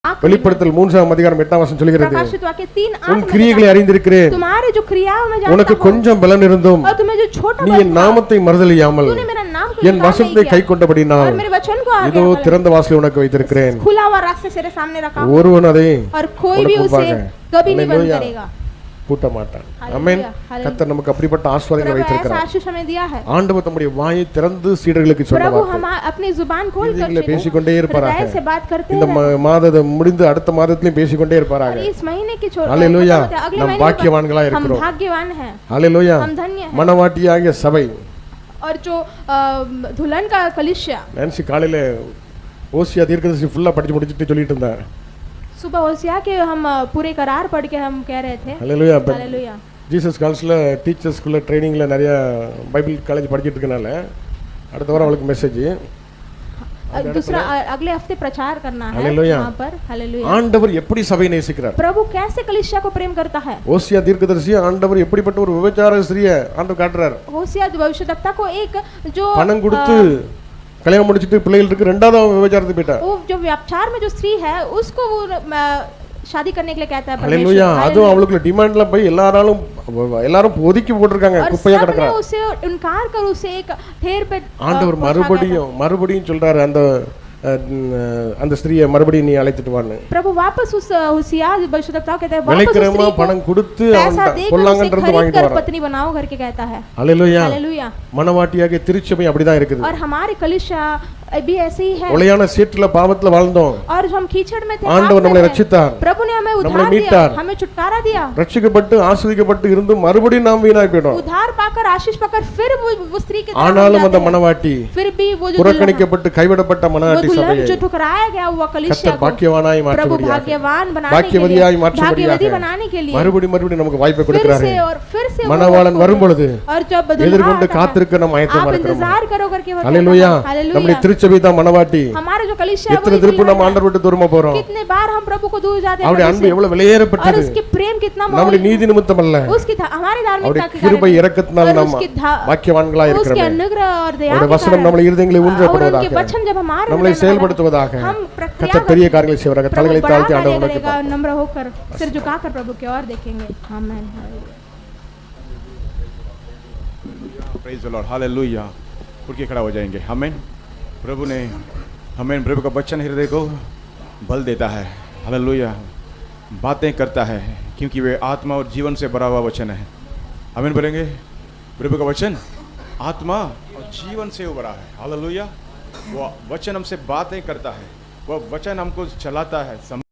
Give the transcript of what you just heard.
வெளிப்படுத்தல் 3ஆம் அதிகாரம் 8ஆம் வசனம் சொல்கிறது, प्रकाशित वाक्य 3:8 உன் கிரியைகளை அறிந்திருக்கிறேன், तुम्हारे जो क्रियाओं में जानता உனக்கு हूं, கொஞ்சம் பலன் இருந்தும் और तुम्हें जो छोटा நீ बल என் था, நாமத்தை மறுதலியாமல் तूने मेरा नाम को என் इनकार नहीं வசனத்தை किया, கை கொண்டபடினால் और मेरे वचन को आगे இதோ रखा, திறந்த வாசலை உனக்கு வைத்திருக்கிறேன். खुला हुआ रास्ता तेरे सामने रखा हूं, ஒருவன் அதை और कोई भी உனக்கு उसे முன்பாக कभी नहीं बंद அல்லேலூயா करेगा। பூட்ட மாட்டான். हालेलुया, ஆமென். हालेलुया। கர்த்தர் நமக்கு அப்படிப்பட்ட ஆசீர்வாதங்களை प्रभु ऐसा வைத்திருக்கிறார். आशीष हमें दिया है। ஆண்டவர் தம்முடைய வாயை திறந்து சீடர்களுக்கு சொன்ன प्रभु வார்த்தை हम अपनी जुबान खोल कर இதிலே பேசிக்கொண்டே இருப்பாராக. हृदय से बात करते இந்த हैं, மாதம் முடிந்து அடுத்த மாதத்திலும் பேசிக்கொண்டே இருப்பாராக. और इस महीने की छोड़ हालेलुया। अगले हम महीने भाग्यवाன்களா हम இருக்கிறோம். भाग्यवान हैं, ஹalleluya. हम धन्य हैं। மனவாட்டியாகிய சபை और जो दुल्हन का कलिसिया, நான்சி காலையில ஓசியா தீர்க்கதரிசி ஃபுல்லா படிச்சு முடிச்சிட்டு சொல்லிட்டு இருந்தா. सुबह ओसिया के हम पूरे करार पढ़ के हम कह रहे थे। ஹalleluya. हालेलुया। ஜீசஸ் கால்ஸ்ல டீச்சர்ஸ் ஸ்கூல்ல ட்ரைனிங்ல நிறைய பைபிள் காலேஜ் படிச்சிட்டு இருக்கனால அடுத்த வாரம் அவளுக்கு மெசேஜ் दूसरा अगले हफ्ते प्रचार करना है हालेलुया। वहाँ पर। हालेलुया। ஆண்டவர் எப்படி சபையை நேசிக்கிறார்? प्रभु कैसे कलिसिया को प्रेम करता है। ஓசியா தீர்க்கதரிசி ஆண்டவர் எப்படிப்பட்ட ஒரு விபச்சார ஸ்திரியை ஆண்டவர் காட்டுறார். होशिया भविष्यद्वक्ता को एक जो பணம் கொடுத்து கல்யாணம் முடிச்சிட்டு பிள்ளைகள் இருக்கு, ரெண்டாவது அவன் விபச்சாரத்துக்கு போயிட்டா. वो जो व्यापार में जो स्त्री है उसको वो शादी करने के लिए कहता है ஹalleluya. அதுவும் அவளுக்குள்ள டிமாண்ட்ல போய் எல்லாரும் ஒதுக்கி போட்டுருக்காங்க, और குப்பையா सबने கிடக்குறா. उसे इनकार कर उसे एक ढेर पे ஆண்டவர் மறுபடியும் சொல்றாரு, அந்த ஸ்திரியை மறுபடியும் நீ அழைத்துட்டு வான்னு. प्रभु वापस उस होशिया भविष्यद्वक्ता कहते हैं वापस उस விலைக்கிரமா स्त्री को பணம் கொடுத்து पैसा देकर उसे பொல்லாங்கன்றது खरीद வாங்கிட்டு कर வரான். पत्नी बनाओ करके कहता है। ஹalleluya. हालेलुया। மனவாட்டியாகிய திருச்சபை அப்படிதான் இருக்குது. और हमारे कलिसिया भी ऐसे ही है, ஒளையான சீட்டுல பாவத்துல வாழ்ந்தோம், और जो हम कीचड़ में थे ஆண்டவர் पाप में நம்மளை थे, ரட்சித்தார், प्रभु ने हमें நம்மளை उद्धार दिया, மீட்டார். हमें छुटकारा दिया, ரட்சிக்கப்பட்டு ஆசீர்வதிக்கப்பட்டு இருந்து மறுபடியும் நாம் வீணாய் போயிடும். उद्धार पाकर आशीष पाकर फिर वो स्त्री के तरफ हम ஆனாலும் அந்த जाते हैं। மனவாட்டி फिर भी वो जो புறக்கணிக்கப்பட்டு கைவிடப்பட்ட वो மனவாட்டி दुल्हन சபையை जो ठुकराया गया वो कलिसिया கர்த்தர் को பாக்கியவானாய் प्रभु மாற்றும்படியாக, भाग्यवान बनाने के பாக்கியவதியாய் लिए, மாற்றும்படியாக भाग्यवती बनाने के लिए மறுபடியும் நமக்கு வாய்ப்பை फिर கொடுக்கிறாரு. से और फिर से மணவாளன் வரும் பொழுது और जब எதிர்கொண்டு दुल्हा காத்திருக்க நம்ம ஆயத்தமா आप இருக்கிறோம். इंतजार करो करके वो ஹalleluya. कहता है। हालेलुया। நம்முடைய திருச்சபை தான் மனவாட்டி. हमारा जो कलिसिया எத்தனை திருப்பு நம்ம ஆண்டவர் விட்டு தூரமா போறோம். कितने बार हम प्रभु को दूर जाते हैं, அவருடைய அன்பு எவ்வளவு और விலையேறப்பட்டது. उसके प्रेम कितना நம்முடைய நீதி நிமித்தம் அல்ல, उसकी हमारे धार्मिकता அவருடைய के கிருபை कारण, இரக்கத்தினால் और நம்ம उसकी பாக்கியவான்களா उसके இருக்கிறோம். अनुग्रह और दया அவருடைய के வசனம் कारण, நம்முடைய இருதயங்களை और ஊன்றப்படுவதாக, उनके वचन जब हमारे நம்மளை हृदय में செயல்படுத்துவதாக हम प्रक्रिया கர்த்தர் பெரிய காரியங்களை செய்வார். प्रभु தலைகளை बड़ा தாழ்த்தி कार्य ஆண்டவரை நோக்கி करेगा, नम्र होकर सिर झुकाकर प्रभु की ओर देखेंगे। आमीन। Praise the Lord. हालेलुया। उठ के खड़ा हो जाएंगे। आमीन। प्रभु ने हमें प्रभु का वचन हृदय को बल देता है। हालेलुया। बातें करता है क्योंकि वे आत्मा और जीवन से भरा हुआ वचन है। आमीन बोलेंगे। प्रभु का वचन आत्मा और जीवन से भरा है। हालेलुया। वो वचन हमसे बातें करता है, वो वचन हमको चलाता है।